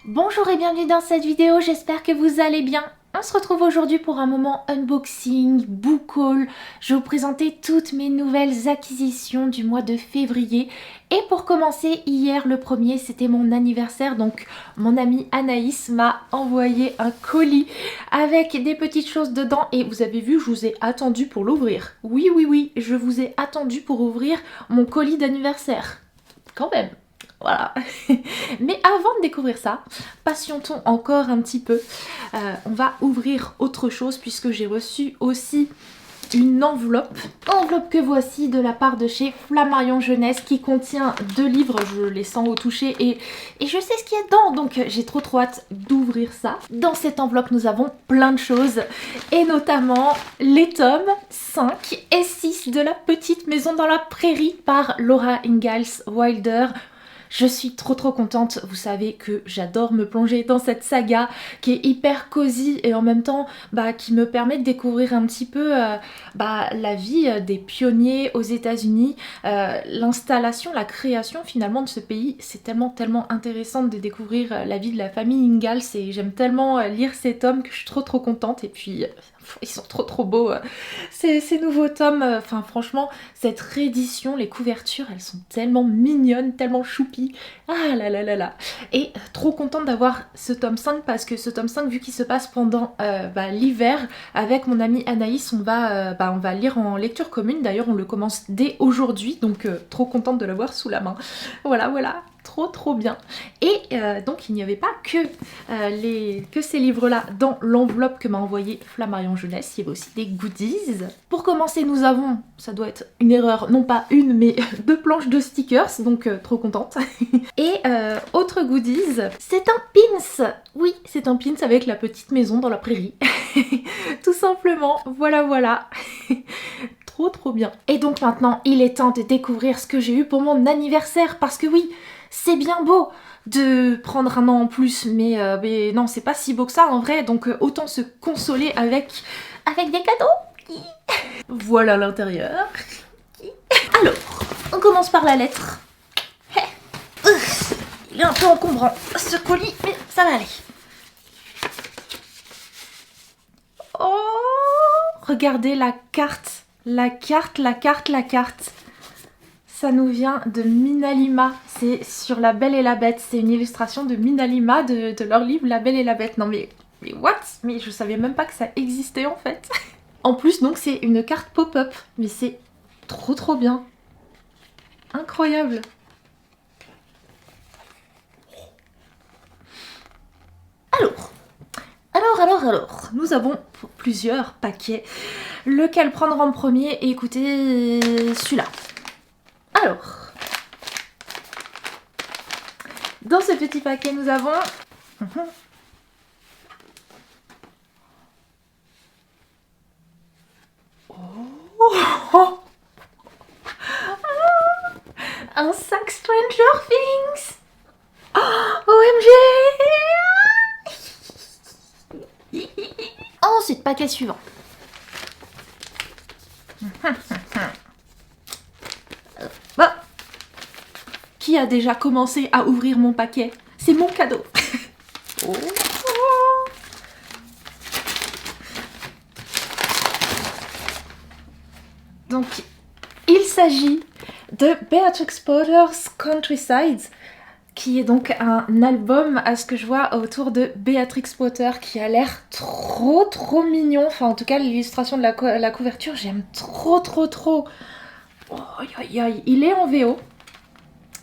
Bonjour et bienvenue dans cette vidéo, j'espère que vous allez bien. On se retrouve aujourd'hui pour un moment unboxing, book haul. Je vais vous présenter toutes mes nouvelles acquisitions du mois de février. Et pour commencer, hier le premier, c'était mon anniversaire, donc mon amie Anaïs m'a envoyé un colis avec des petites choses dedans. Et vous avez vu, je vous ai attendu pour l'ouvrir. Oui, je vous ai attendu pour ouvrir mon colis d'anniversaire. Quand même. Voilà. Mais avant de découvrir ça, patientons encore un petit peu. On va ouvrir autre chose puisque j'ai reçu aussi une enveloppe. Enveloppe que voici de la part de chez Flammarion Jeunesse qui contient 2 livres. Je les sens au toucher et je sais ce qu'il y a dedans. Donc j'ai trop hâte d'ouvrir ça. Dans cette enveloppe, nous avons plein de choses. Et notamment les tomes 5 et 6 de La Petite Maison dans la Prairie par Laura Ingalls Wilder. Je suis trop contente, vous savez que j'adore me plonger dans cette saga qui est hyper cosy et en même temps qui me permet de découvrir un petit peu la vie des pionniers aux États-Unis, l'installation, la création finalement de ce pays. C'est tellement intéressant de découvrir la vie de la famille Ingalls et j'aime tellement lire ces tomes que je suis trop contente et puis ils sont trop beaux ces nouveaux tomes. Enfin franchement cette réédition, les couvertures elles sont tellement mignonnes, tellement choupies. Ah là. Et trop contente d'avoir ce tome 5 parce que ce tome 5 vu qu'il se passe pendant l'hiver avec mon amie Anaïs on va lire en lecture commune. D'ailleurs on le commence dès aujourd'hui donc trop contente de l'avoir sous la main. Voilà. Trop bien. Et donc il n'y avait pas que ces livres-là dans l'enveloppe que m'a envoyé Flammarion Jeunesse, il y avait aussi des goodies. Pour commencer, nous avons, ça doit être une erreur, non pas une, mais 2 planches de stickers, donc trop contente. Et autre goodies, c'est un pins. Oui, c'est un pins avec La Petite Maison dans la Prairie. Tout simplement, voilà. Trop bien. Et donc maintenant, il est temps de découvrir ce que j'ai eu pour mon anniversaire, parce que oui, c'est bien beau de prendre un an en plus, mais non, c'est pas si beau que ça en vrai, donc autant se consoler avec des cadeaux. Voilà l'intérieur. Alors, on commence par la lettre. Il est un peu encombrant ce colis, mais ça va aller. Oh, regardez la carte. La carte. Ça nous vient de Minalima, c'est sur La Belle et la Bête, c'est une illustration de Minalima de leur livre La Belle et la Bête. Non mais what? Mais je savais même pas que ça existait en fait. En plus donc c'est une carte pop-up, mais c'est trop bien. Incroyable. Alors, nous avons plusieurs paquets. Lequel prendre en premier? Écoutez, celui-là. Alors, dans ce petit paquet, nous avons un sac Stranger Things. OMG. Ensuite, paquet suivant. Qui a déjà commencé à ouvrir mon paquet? C'est mon cadeau. Donc, il s'agit de Beatrix Potter's Countryside, qui est donc un album, à ce que je vois, autour de Beatrix Potter, qui a l'air trop mignon. Enfin, en tout cas, l'illustration de la couverture, j'aime trop. Oh, il est en VO.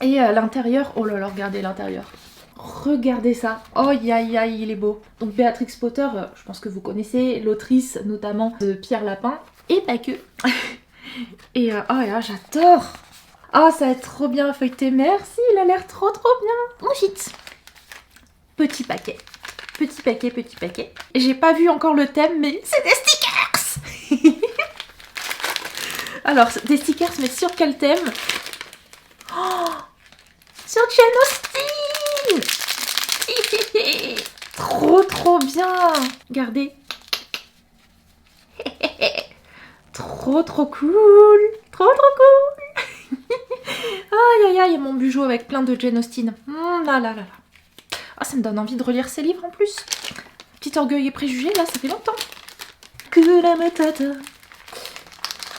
Et l'intérieur, oh là là, regardez l'intérieur. Regardez ça. Oh, il est beau. Donc Beatrix Potter, je pense que vous connaissez, l'autrice notamment de Pierre Lapin, et pas que. Et oh là, j'adore. Oh, ça va être trop bien feuilleté. Merci, il a l'air trop bien. Ensuite, petit paquet. J'ai pas vu encore le thème, mais c'est des stickers. Alors, des stickers, mais sur quel thème? Oh, sur Jane Austen. Trop bien. Regardez. Trop cool. Aïe, il y a mon bijou avec plein de Jane Austen. Là. Ah, ça me donne envie de relire ces livres en plus. Petit orgueil et préjugé, là, ça fait longtemps. Hakuna Matata.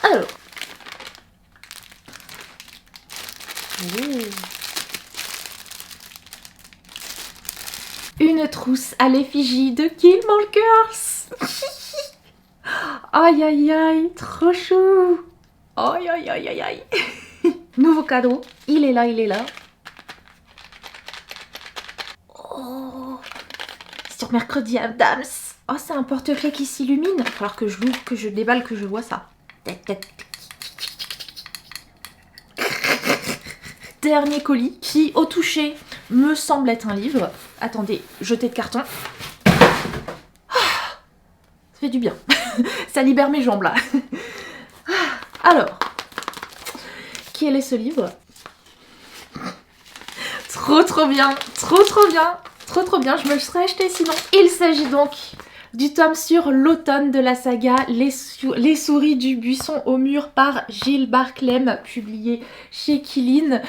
Alors. Une trousse à l'effigie de Gilmore Girls. Aïe aïe aïe, trop chou. Aïe aïe aïe aïe aïe. Nouveau cadeau, il est là, il est là. Oh, sur Mercredi Adams. Oh, c'est un porte-clés qui s'illumine. Il va falloir que je l'ouvre, que je déballe, que je vois ça. Dernier colis qui, au toucher, me semble être un livre. Attendez, jeté de carton. Ça fait du bien. Ça libère mes jambes là. Alors, quel est ce livre? Trop bien, trop bien, je me le serais acheté sinon. Il s'agit donc du tome sur l'automne de la saga Les souris du buisson au mur par Gilles Barclay, publié chez Quilline.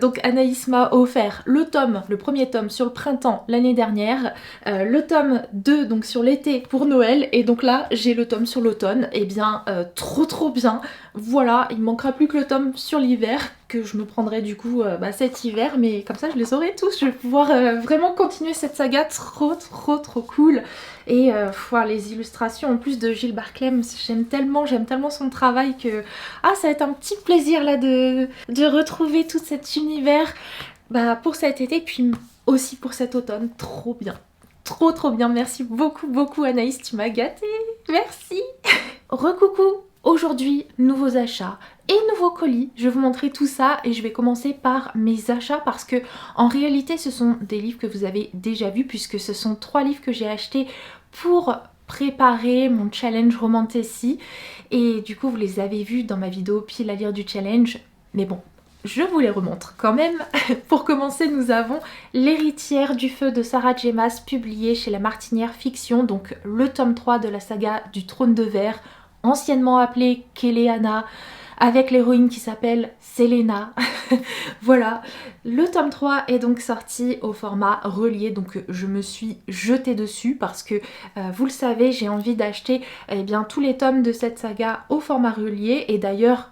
Donc Anaïs m'a offert le premier tome sur le printemps l'année dernière, le tome 2 donc sur l'été pour Noël, et donc là j'ai le tome sur l'automne. Et bien trop bien, voilà, il me manquera plus que le tome sur l'hiver que je me prendrai du coup cet hiver, mais comme ça je les aurai tous, je vais pouvoir vraiment continuer cette saga, trop cool. Et voilà, les illustrations en plus de Gilles Barclay, j'aime tellement son travail que ça va être un petit plaisir là de retrouver tout cet univers pour cet été, puis aussi pour cet automne. Trop bien, trop bien, merci beaucoup Anaïs, tu m'as gâtée, merci. Recoucou. Aujourd'hui, nouveaux achats et nouveaux colis. Je vais vous montrer tout ça et je vais commencer par mes achats parce que en réalité ce sont des livres que vous avez déjà vus, puisque ce sont 3 livres que j'ai achetés pour préparer mon challenge Romantasy, et du coup vous les avez vus dans ma vidéo pile à lire du challenge, mais bon, je vous les remontre quand même. Pour commencer, nous avons L'héritière du feu de Sarah J. Maas, publié chez La Martinière Fiction, donc le tome 3 de la saga du Trône de Verre, anciennement appelée Keleana, avec l'héroïne qui s'appelle Selena. Voilà, le tome 3 est donc sorti au format relié, donc je me suis jetée dessus parce que vous le savez, j'ai envie d'acheter tous les tomes de cette saga au format relié, et d'ailleurs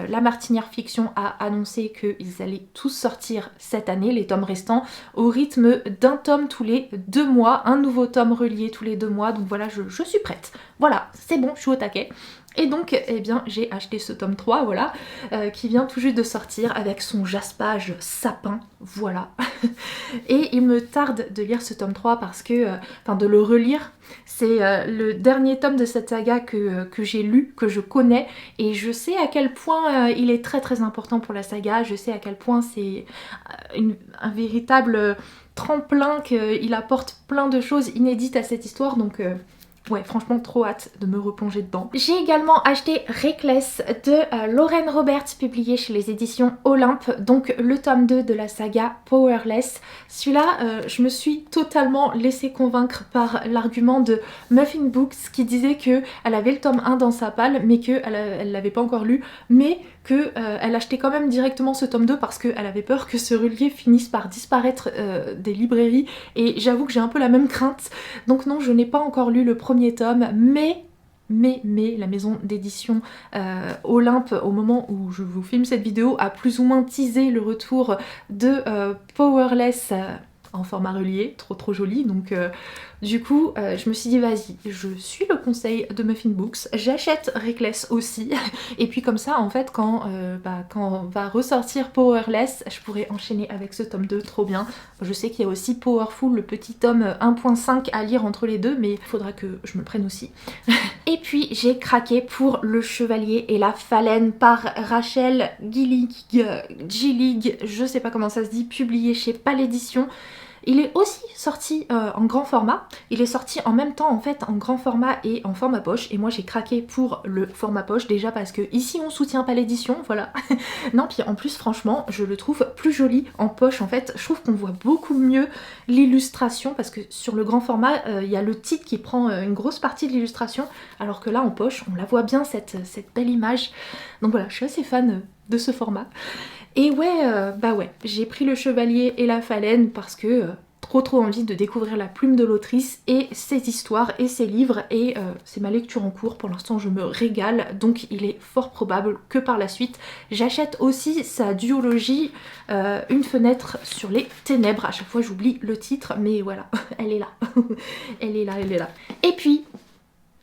La Martinière Fiction a annoncé qu'ils allaient tous sortir cette année, les tomes restants, au rythme d'un tome tous les 2 mois, un nouveau tome relié tous les 2 mois, donc voilà, je suis prête. Voilà, c'est bon, je suis au taquet. Et donc, j'ai acheté ce tome 3, voilà, qui vient tout juste de sortir avec son jaspage sapin, voilà. Et il me tarde de lire ce tome 3 parce que, de le relire, c'est le dernier tome de cette saga que j'ai lu, que je connais, et je sais à quel point il est très important pour la saga, je sais à quel point c'est un véritable tremplin, qu'il apporte plein de choses inédites à cette histoire, donc... ouais, franchement, trop hâte de me replonger dedans. J'ai également acheté Reckless de Lauren Roberts, publié chez les éditions Olympe, donc le tome 2 de la saga Powerless. Celui-là, je me suis totalement laissée convaincre par l'argument de Muffin Books, qui disait qu'elle avait le tome 1 dans sa palle, mais qu'elle l'avait pas encore lu, mais qu'elle achetait quand même directement ce tome 2 parce qu'elle avait peur que ce relié finisse par disparaître des librairies, et j'avoue que j'ai un peu la même crainte. Donc non, je n'ai pas encore lu le premier tome, mais la maison d'édition Olympe, au moment où je vous filme cette vidéo, a plus ou moins teasé le retour de Powerless en format relié, trop joli, donc du coup je me suis dit vas-y, je suis le conseil de Muffin Books, j'achète Reckless aussi, et puis comme ça en fait quand on va ressortir Powerless, je pourrai enchaîner avec ce tome 2, trop bien. Je sais qu'il y a aussi Powerful, le petit tome 1.5 à lire entre les deux, mais il faudra que je me le prenne aussi. Et puis j'ai craqué pour Le Chevalier et la Phalène par Rachel Gillig, je sais pas comment ça se dit, publié chez Palédition. Il est aussi sorti en grand format, il est sorti en même temps en fait en grand format et en format poche, et moi j'ai craqué pour le format poche, déjà parce que ici on soutient pas l'édition, voilà. Non, puis en plus franchement je le trouve plus joli en poche, en fait je trouve qu'on voit beaucoup mieux l'illustration, parce que sur le grand format il y a le titre qui prend une grosse partie de l'illustration, alors que là en poche on la voit bien cette belle image, donc voilà, je suis assez fan de ce format. Et ouais, j'ai pris Le Chevalier et la Phalène parce que trop envie de découvrir la plume de l'autrice et ses histoires et ses livres, et c'est ma lecture en cours. Pour l'instant je me régale, donc il est fort probable que par la suite j'achète aussi sa duologie Une fenêtre sur les ténèbres. À chaque fois j'oublie le titre, mais voilà, elle est là. Elle est là, elle est là. Et puis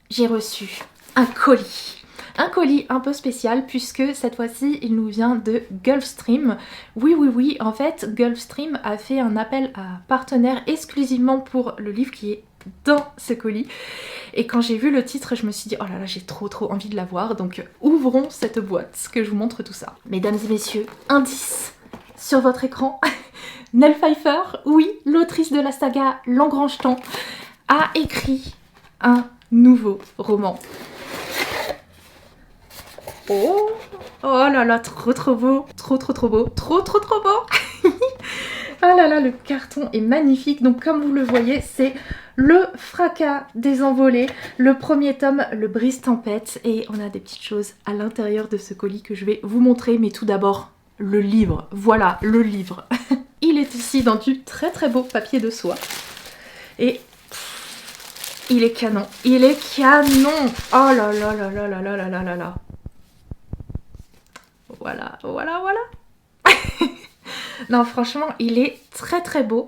j'ai reçu un colis. Un colis un peu spécial puisque cette fois-ci il nous vient de Gulfstream. Oui, en fait Gulfstream a fait un appel à partenaires exclusivement pour le livre qui est dans ce colis. Et quand j'ai vu le titre, je me suis dit oh là là, j'ai trop envie de l'avoir. Donc ouvrons cette boîte que je vous montre tout ça. Mesdames et messieurs, indice sur votre écran, Nell Pfeiffer, oui, l'autrice de la saga L'Engrange-Temps, a écrit un nouveau roman. Oh là là, trop beau, trop beau, trop beau. Ah là là, le carton est magnifique. Donc comme vous le voyez, c'est Le Fracas des Envolées, le premier tome, Le Brise-Tempête, et on a des petites choses à l'intérieur de ce colis que je vais vous montrer, mais tout d'abord le livre. Voilà, le livre. Il est ici dans du très beau papier de soie, et il est canon, il est canon. Oh là là là là là là là là là. Voilà. Non, franchement, il est très beau.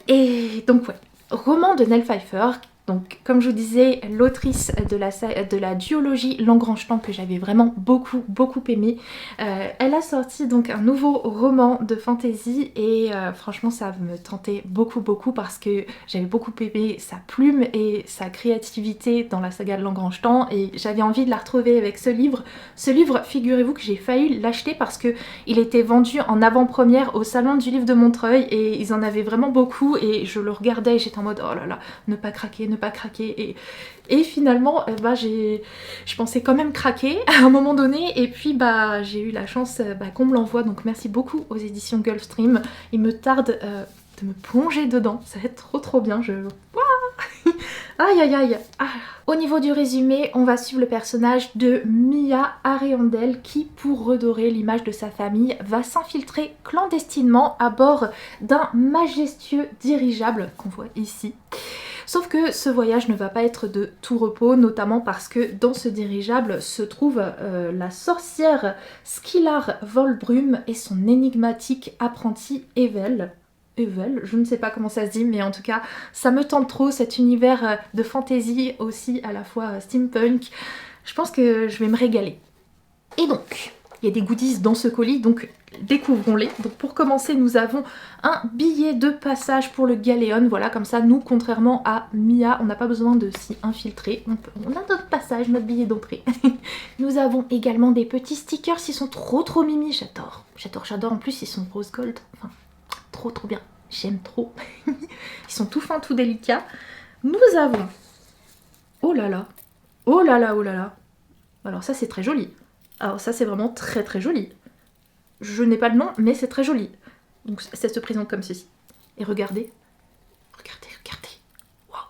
Et donc, ouais, roman de Nell Pfeiffer. Donc, comme je vous disais, l'autrice de la duologie L'Engrange-Temps que j'avais vraiment beaucoup aimé. Elle a sorti donc un nouveau roman de fantasy et franchement ça me tentait beaucoup parce que j'avais beaucoup aimé sa plume et sa créativité dans la saga de L'Engrange-Temps, et j'avais envie de la retrouver avec ce livre. Ce livre, figurez-vous que j'ai failli l'acheter parce que il était vendu en avant-première au salon du livre de Montreuil et ils en avaient vraiment beaucoup, et je le regardais et j'étais en mode oh là là, ne pas craquer, et finalement je pensais quand même craquer à un moment donné, et puis j'ai eu la chance qu'on me l'envoie, donc merci beaucoup aux éditions Gulfstream. Il me tarde de me plonger dedans, ça va être trop bien. Aïe. Ah. Au niveau du résumé, on va suivre le personnage de Mia Arundel qui, pour redorer l'image de sa famille, va s'infiltrer clandestinement à bord d'un majestueux dirigeable qu'on voit ici. Sauf que ce voyage ne va pas être de tout repos, notamment parce que dans ce dirigeable se trouve la sorcière Skylar Volbrum et son énigmatique apprenti Evel, je ne sais pas comment ça se dit, mais en tout cas ça me tente trop, cet univers de fantasy aussi à la fois steampunk. Je pense que je vais me régaler. Et donc, il y a des goodies dans ce colis, donc découvrons-les. Donc pour commencer, nous avons un billet de passage pour le Galéon. Voilà, comme ça, nous, contrairement à Mia, on n'a pas besoin de s'y infiltrer. On a notre passage, notre billet d'entrée. Nous avons également des petits stickers, ils sont trop mimi, j'adore. En plus, ils sont rose gold. Enfin, trop bien. J'aime trop. Ils sont tout fins, tout délicats. Nous avons... Oh là là. Alors ça, c'est très joli. Alors ça, c'est vraiment très joli. Je n'ai pas le nom, mais c'est très joli. Donc ça se présente comme ceci. Et regardez. Waouh.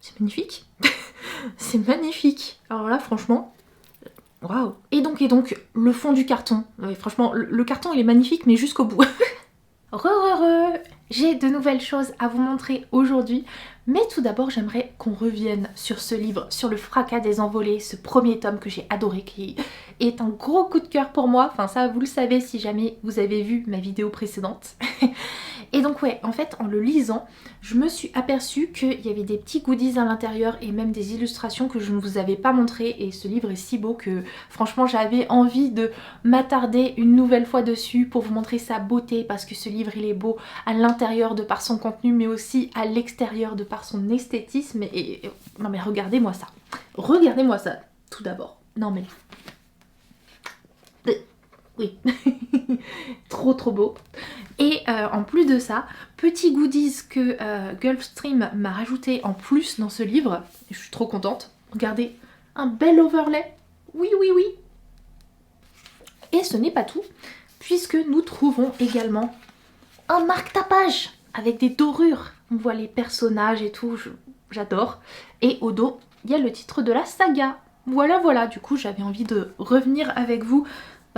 C'est magnifique. C'est magnifique. Alors là, franchement, waouh. Et donc, le fond du carton. Ouais, franchement, le carton, il est magnifique, mais jusqu'au bout. J'ai de nouvelles choses à vous montrer aujourd'hui, mais tout d'abord j'aimerais qu'on revienne sur ce livre, sur Le Fracas des Envolées, ce premier tome que j'ai adoré, qui est un gros coup de cœur pour moi. Enfin ça, vous le savez si jamais vous avez vu ma vidéo précédente. Et donc ouais, en fait en le lisant, je me suis aperçue qu'il y avait des petits goodies à l'intérieur et même des illustrations que je ne vous avais pas montrées, et ce livre est si beau que franchement j'avais envie de m'attarder une nouvelle fois dessus pour vous montrer sa beauté, parce que ce livre il est beau à l'intérieur de par son contenu mais aussi à l'extérieur de par son esthétisme, et non mais regardez-moi ça tout d'abord. Non mais... Oui, trop beau. Et en plus de ça, petit goodies que Gulfstream m'a rajouté en plus dans ce livre, et je suis trop contente. Regardez, un bel overlay. Oui. Et ce n'est pas tout, puisque nous trouvons également un marque-tapage avec des dorures. On voit les personnages et tout, j'adore. Et au dos, il y a le titre de la saga. Voilà, du coup j'avais envie de revenir avec vous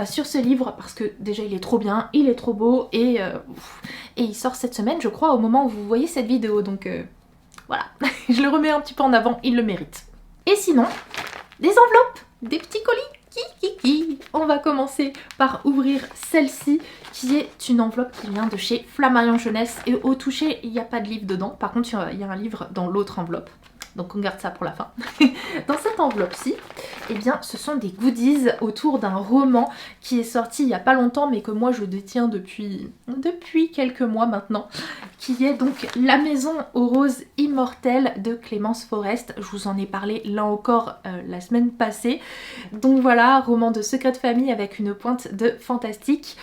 sur ce livre parce que déjà il est trop bien, il est trop beau et il sort cette semaine je crois au moment où vous voyez cette vidéo, donc voilà, je le remets un petit peu en avant, il le mérite. Et sinon, des enveloppes, des petits colis. On va commencer par ouvrir celle-ci qui est une enveloppe qui vient de chez Flammarion Jeunesse et au toucher il n'y a pas de livre dedans, par contre il y a un livre dans l'autre enveloppe. Donc on garde ça pour la fin. Dans cette enveloppe-ci, eh bien, ce sont des goodies autour d'un roman qui est sorti il n'y a pas longtemps, mais que moi je détiens depuis quelques mois maintenant, qui est donc La Maison aux Roses Immortelles de Clémence Forest. Je vous en ai parlé là encore la semaine passée. Donc voilà, roman de secret de famille avec une pointe de fantastique.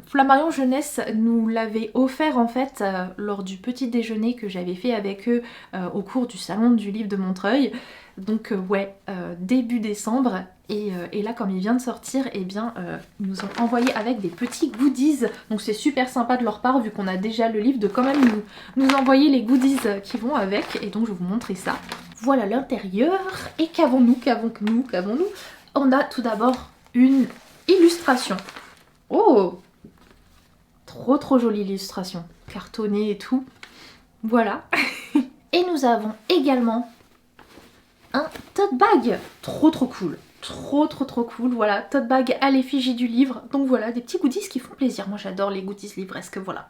Flammarion Jeunesse nous l'avait offert en fait lors du petit déjeuner que j'avais fait avec eux au cours du salon du livre de Montreuil. Donc ouais, début décembre. Et là comme il vient de sortir, eh bien ils nous ont envoyé avec des petits goodies. Donc c'est super sympa de leur part vu qu'on a déjà le livre de quand même nous envoyer les goodies qui vont avec. Et donc je vais vous montrer ça. Voilà l'intérieur. Et qu'avons-nous? On a tout d'abord une illustration. Oh! Trop jolie illustration. Cartonnée et tout. Voilà. Et nous avons également un tote bag. Trop cool. Trop cool. Voilà, tote bag à l'effigie du livre. Donc voilà, des petits goodies qui font plaisir. Moi j'adore les goodies livresques, voilà.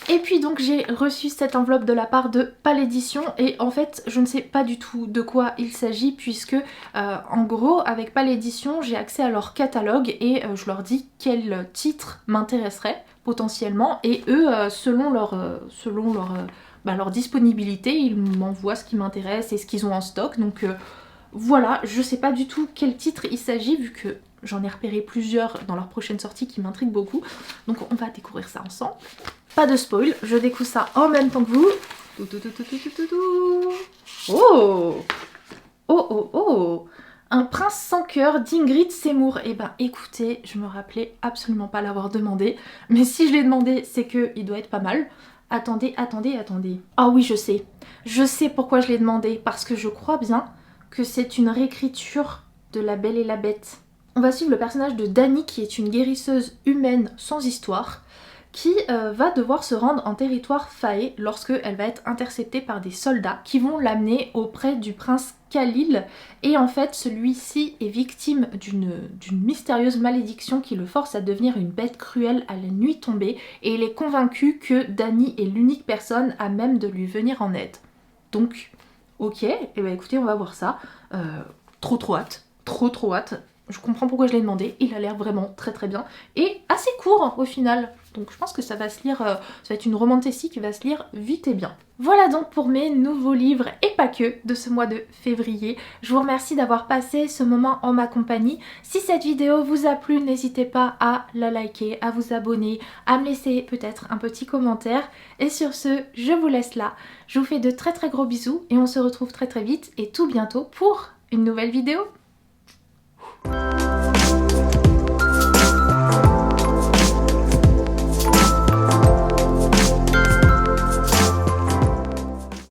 Et puis donc j'ai reçu cette enveloppe de la part de Palais Édition. Et en fait je ne sais pas du tout de quoi il s'agit puisque en gros avec Palais Édition j'ai accès à leur catalogue et je leur dis quel titre m'intéresserait potentiellement. Et eux selon leur disponibilité, ils m'envoient ce qui m'intéresse et ce qu'ils ont en stock. Donc voilà, je sais pas du tout quel titre il s'agit vu que j'en ai repéré plusieurs dans leur prochaine sortie qui m'intriguent beaucoup. Donc on va découvrir ça ensemble. Pas de spoil, je découvre ça en même temps que vous. Oh! Un prince sans cœur d'Ingrid Seymour. Eh ben écoutez, je me rappelais absolument pas l'avoir demandé. Mais si je l'ai demandé, c'est qu'il doit être pas mal. Attendez. Ah oui, je sais. Je sais pourquoi je l'ai demandé. Parce que je crois bien que c'est une réécriture de La Belle et la Bête. On va suivre le personnage de Dany qui est une guérisseuse humaine sans histoire qui va devoir se rendre en territoire faé lorsque elle va être interceptée par des soldats qui vont l'amener auprès du prince Khalil. Et en fait celui-ci est victime d'une mystérieuse malédiction qui le force à devenir une bête cruelle à la nuit tombée et il est convaincu que Dany est l'unique personne à même de lui venir en aide. Donc ok, et bah écoutez on va voir ça. Trop hâte. Je comprends pourquoi je l'ai demandé, il a l'air vraiment très bien et assez court au final. Donc je pense que ça va se lire, ça va être une romantécie qui va se lire vite et bien. Voilà donc pour mes nouveaux livres et pas que de ce mois de février. Je vous remercie d'avoir passé ce moment en ma compagnie. Si cette vidéo vous a plu, n'hésitez pas à la liker, à vous abonner, à me laisser peut-être un petit commentaire. Et sur ce, je vous laisse là. Je vous fais de très gros bisous et on se retrouve très vite et tout bientôt pour une nouvelle vidéo.